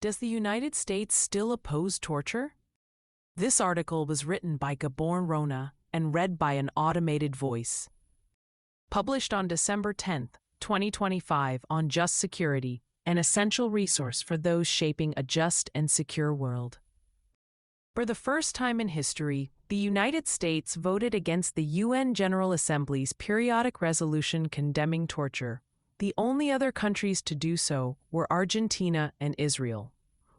Does the United States still oppose torture? This article was written by Gabor Rona and read by an automated voice. Published on December 10, 2025 on Just Security, an essential resource for those shaping a just and secure world. For the first time in history, the United States voted against the UN General Assembly's periodic resolution condemning torture. The only other countries to do so were Argentina and Israel.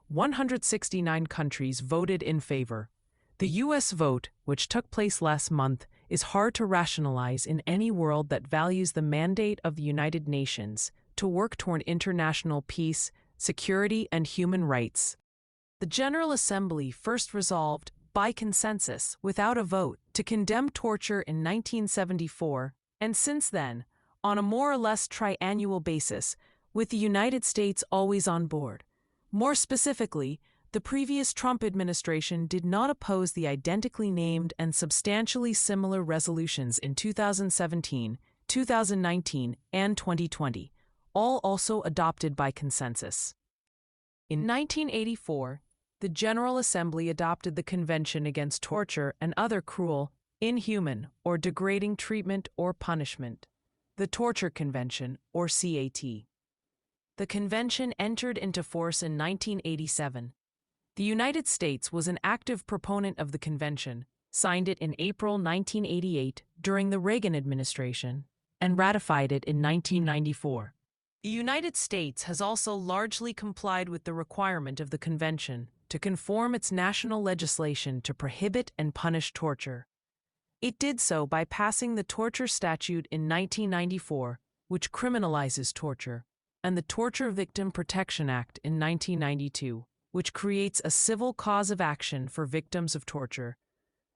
169 countries voted in favor. The U.S. vote, which took place last month, is hard to rationalize in any world that values the mandate of the United Nations to work toward international peace, security, and human rights. The General Assembly first resolved, by consensus, without a vote, to condemn torture in 1974, and since then, on a more or less triannual basis, with the United States always on board. More specifically, the previous Trump administration did not oppose the identically named and substantially similar resolutions in 2017, 2019, and 2020, all also adopted by consensus. In 1984, the General Assembly adopted the Convention Against Torture and Other Cruel, Inhuman, or Degrading Treatment or Punishment, the Torture Convention, or CAT. The convention entered into force in 1987. The United States was an active proponent of the convention, signed it in April 1988 during the Reagan administration, and ratified it in 1994. The United States has also largely complied with the requirement of the convention to conform its national legislation to prohibit and punish torture. It did so by passing the Torture Statute in 1994, which criminalizes torture, and the Torture Victim Protection Act in 1992, which creates a civil cause of action for victims of torture.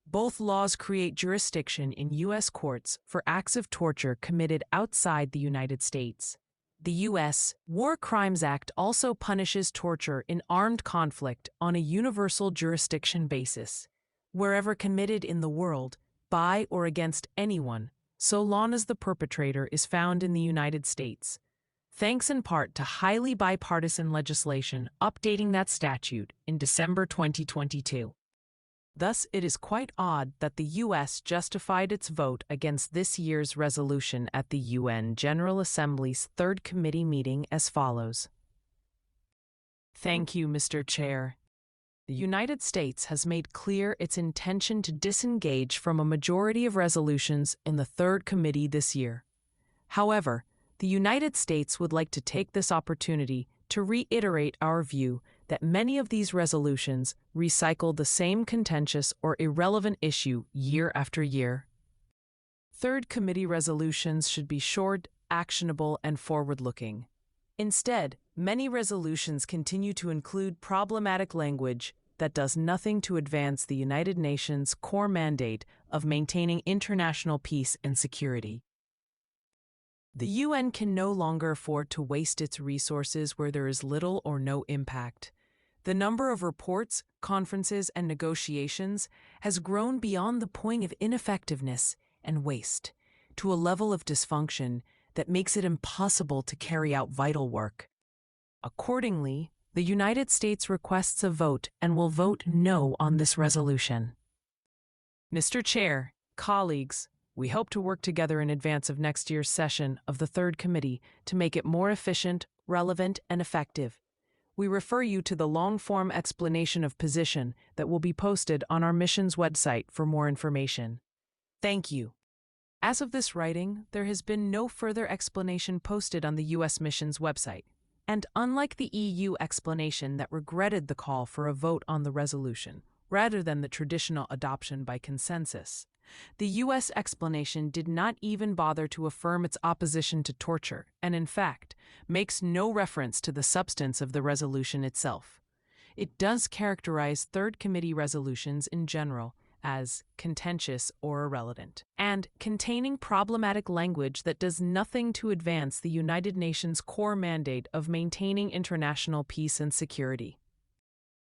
Both laws create jurisdiction in U.S. courts for acts of torture committed outside the United States. The U.S. War Crimes Act also punishes torture in armed conflict on a universal jurisdiction basis, wherever committed in the world, by or against anyone, so long as the perpetrator is found in the United States. Thanks in part to highly bipartisan legislation updating that statute in December 2022. Thus, it is quite odd that the U.S. justified its vote against this year's resolution at the UN General Assembly's Third Committee meeting as follows. Thank you, Mr. Chair. The United States has made clear its intention to disengage from a majority of resolutions in the Third Committee this year. However, the United States would like to take this opportunity to reiterate our view that many of these resolutions recycle the same contentious or irrelevant issue year after year. Third Committee resolutions should be short, actionable, and forward-looking. Instead, many resolutions continue to include problematic language that does nothing to advance the United Nations' core mandate of maintaining international peace and security. The UN can no longer afford to waste its resources where there is little or no impact. The number of reports, conferences, and negotiations has grown beyond the point of ineffectiveness and waste to a level of dysfunction that makes it impossible to carry out vital work. Accordingly, the United States requests a vote and will vote no on this resolution. Mr. Chair, colleagues, we hope to work together in advance of next year's session of the Third Committee to make it more efficient, relevant, and effective. We refer you to the long-form explanation of position that will be posted on our mission's website for more information. Thank you. As of this writing, there has been no further explanation posted on the U.S. mission's website, and unlike the EU explanation that regretted the call for a vote on the resolution, rather than the traditional adoption by consensus, the U.S. explanation did not even bother to affirm its opposition to torture and, in fact, makes no reference to the substance of the resolution itself. It does characterize Third Committee resolutions in general as contentious or irrelevant, and containing problematic language that does nothing to advance the United Nations' core mandate of maintaining international peace and security.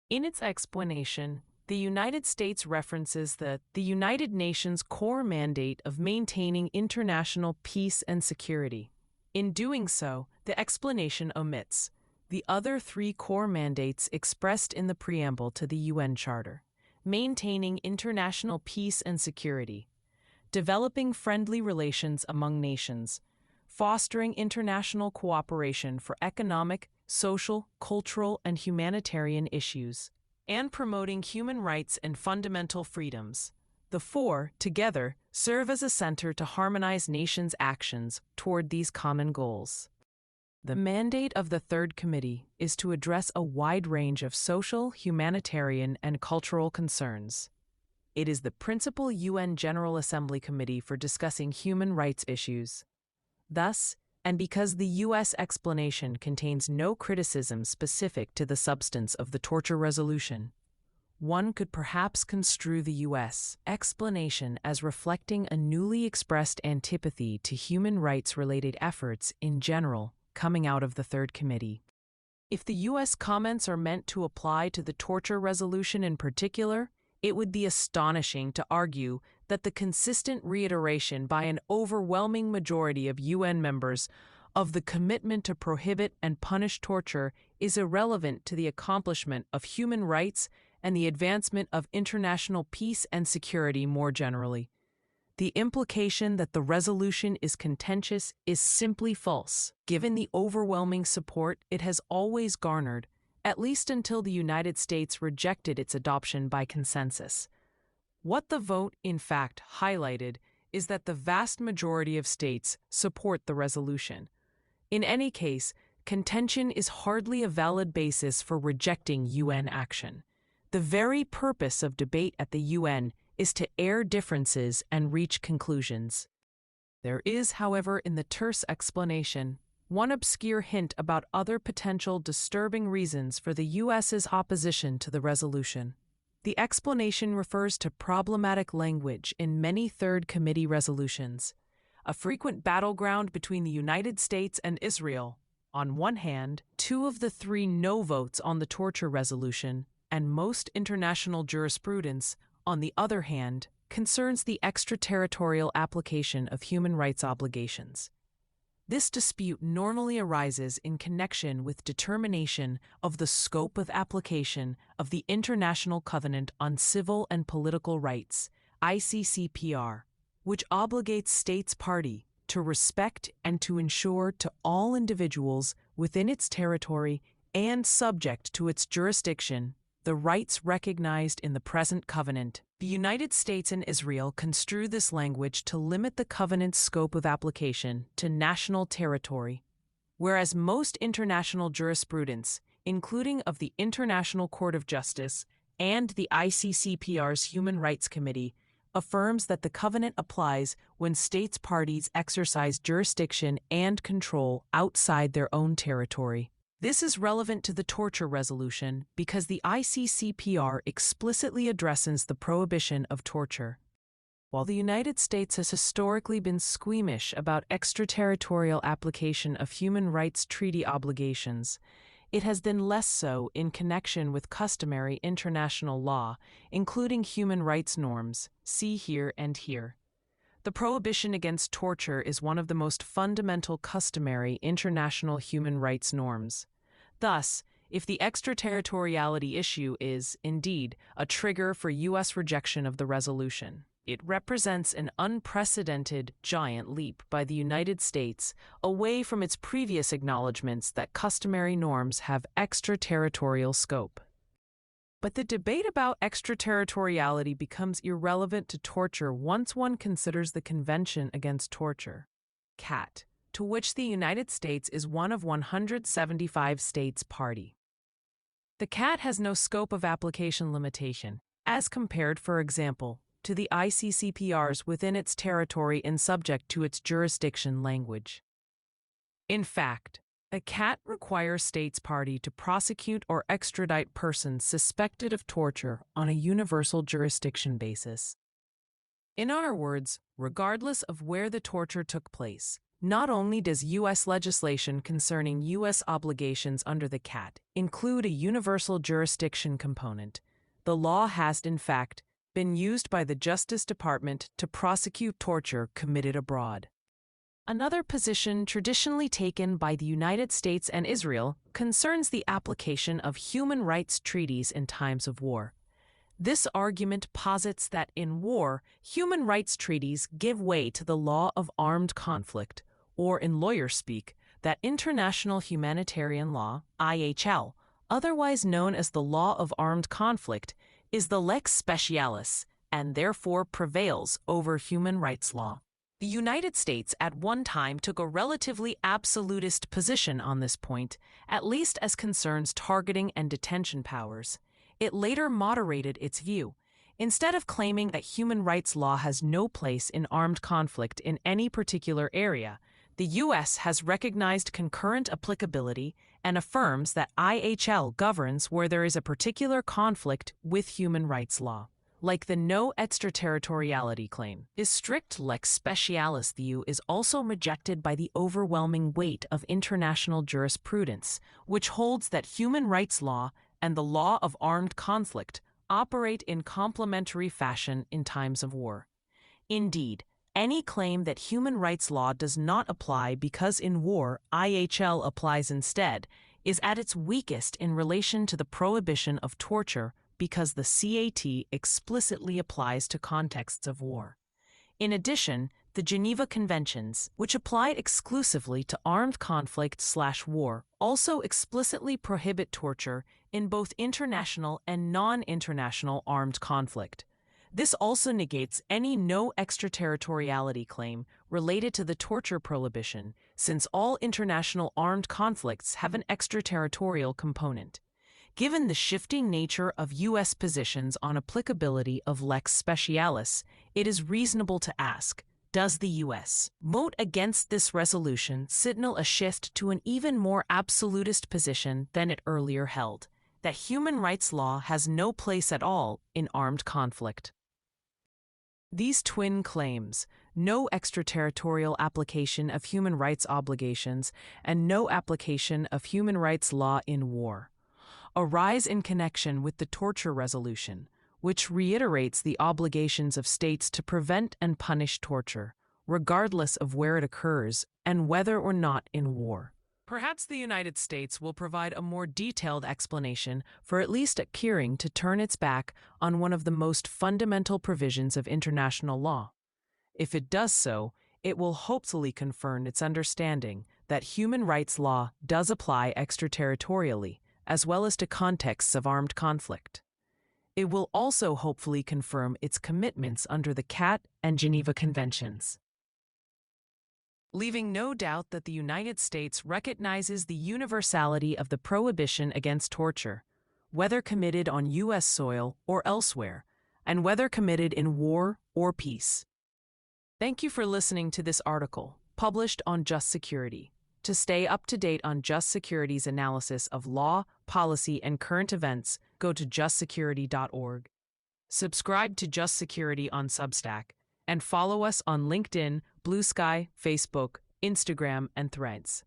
In its explanation, the United States references the United Nations core mandate of maintaining international peace and security. In doing so, the explanation omits the other three core mandates expressed in the preamble to the UN Charter: maintaining international peace and security, developing friendly relations among nations, fostering international cooperation for economic, social, cultural, and humanitarian issues, and promoting human rights and fundamental freedoms. The four, together, serve as a center to harmonize nations' actions toward these common goals. The mandate of the Third Committee is to address a wide range of social, humanitarian, and cultural concerns. It is the principal UN General Assembly committee for discussing human rights issues. Thus, and because the U.S. explanation contains no criticism specific to the substance of the torture resolution, one could perhaps construe the U.S. explanation as reflecting a newly expressed antipathy to human rights-related efforts in general coming out of the Third Committee. If the U.S. comments are meant to apply to the torture resolution in particular, it would be astonishing to argue that the consistent reiteration by an overwhelming majority of UN members of the commitment to prohibit and punish torture is irrelevant to the accomplishment of human rights and the advancement of international peace and security more generally. The implication that the resolution is contentious is simply false, given the overwhelming support it has always garnered, at least until the United States rejected its adoption by consensus. What the vote, in fact, highlighted is that the vast majority of states support the resolution. In any case, contention is hardly a valid basis for rejecting UN action. The very purpose of debate at the UN is to air differences and reach conclusions. There is, however, in the terse explanation, one obscure hint about other potential disturbing reasons for the U.S.'s opposition to the resolution. The explanation refers to problematic language in many Third Committee resolutions, a frequent battleground between the United States and Israel. On one hand, two of the three no votes on the torture resolution, and most international jurisprudence, on the other hand, concerns the extraterritorial application of human rights obligations. This dispute normally arises in connection with determination of the scope of application of the International Covenant on Civil and Political Rights, ICCPR, which obligates states party to respect and to ensure to all individuals within its territory and subject to its jurisdiction the rights recognized in the present covenant. The United States and Israel construe this language to limit the covenant's scope of application to national territory, whereas most international jurisprudence, including of the International Court of Justice and the ICCPR's Human Rights Committee, affirms that the covenant applies when states parties exercise jurisdiction and control outside their own territory. This is relevant to the torture resolution because the ICCPR explicitly addresses the prohibition of torture. While the United States has historically been squeamish about extraterritorial application of human rights treaty obligations, it has been less so in connection with customary international law, including human rights norms, see here and here. The prohibition against torture is one of the most fundamental customary international human rights norms. Thus, if the extraterritoriality issue is, indeed, a trigger for U.S. rejection of the resolution, it represents an unprecedented, giant leap by the United States away from its previous acknowledgments that customary norms have extraterritorial scope. But the debate about extraterritoriality becomes irrelevant to torture once one considers the Convention Against Torture, CAT, to which the United States is one of 175 states party. The CAT has no scope of application limitation, as compared, for example, to the ICCPR's within its territory and subject to its jurisdiction language. In fact, a CAT requires states party to prosecute or extradite persons suspected of torture on a universal jurisdiction basis. In other words, regardless of where the torture took place, not only does U.S. legislation concerning U.S. obligations under the CAT include a universal jurisdiction component, the law has, in fact, been used by the Justice Department to prosecute torture committed abroad. Another position traditionally taken by the United States and Israel concerns the application of human rights treaties in times of war. This argument posits that in war, human rights treaties give way to the law of armed conflict, or in lawyer speak, that international humanitarian law, IHL, otherwise known as the law of armed conflict, is the lex specialis and therefore prevails over human rights law. The United States at one time took a relatively absolutist position on this point, at least as concerns targeting and detention powers. It later moderated its view. Instead of claiming that human rights law has no place in armed conflict in any particular area, the U.S. has recognized concurrent applicability and affirms that IHL governs where there is a particular conflict with human rights law. Like the no extraterritoriality claim, this strict lex specialis view is also rejected by the overwhelming weight of international jurisprudence, which holds that human rights law and the law of armed conflict operate in complementary fashion in times of war. Indeed, any claim that human rights law does not apply because in war IHL applies instead is at its weakest in relation to the prohibition of torture because the CAT explicitly applies to contexts of war. In addition, the Geneva Conventions, which applied exclusively to armed conflict/war, also explicitly prohibit torture in both international and non-international armed conflict. This also negates any no extraterritoriality claim related to the torture prohibition, since all international armed conflicts have an extraterritorial component. Given the shifting nature of U.S. positions on applicability of lex specialis, it is reasonable to ask, does the U.S. vote against this resolution signal a shift to an even more absolutist position than it earlier held, that human rights law has no place at all in armed conflict? These twin claims, no extraterritorial application of human rights obligations and no application of human rights law in war, arise in connection with the torture resolution, which reiterates the obligations of states to prevent and punish torture, regardless of where it occurs and whether or not in war. Perhaps the United States will provide a more detailed explanation for at least appearing to turn its back on one of the most fundamental provisions of international law. If it does so, it will hopefully confirm its understanding that human rights law does apply extraterritorially, as well as to contexts of armed conflict. It will also hopefully confirm its commitments under the CAT and Geneva Conventions, leaving no doubt that the United States recognizes the universality of the prohibition against torture, whether committed on U.S. soil or elsewhere, and whether committed in war or peace. Thank you for listening to this article, published on Just Security. To stay up to date on Just Security's analysis of law, policy, and current events, go to justsecurity.org. Subscribe to Just Security on Substack, and follow us on LinkedIn, Blue Sky, Facebook, Instagram, and Threads.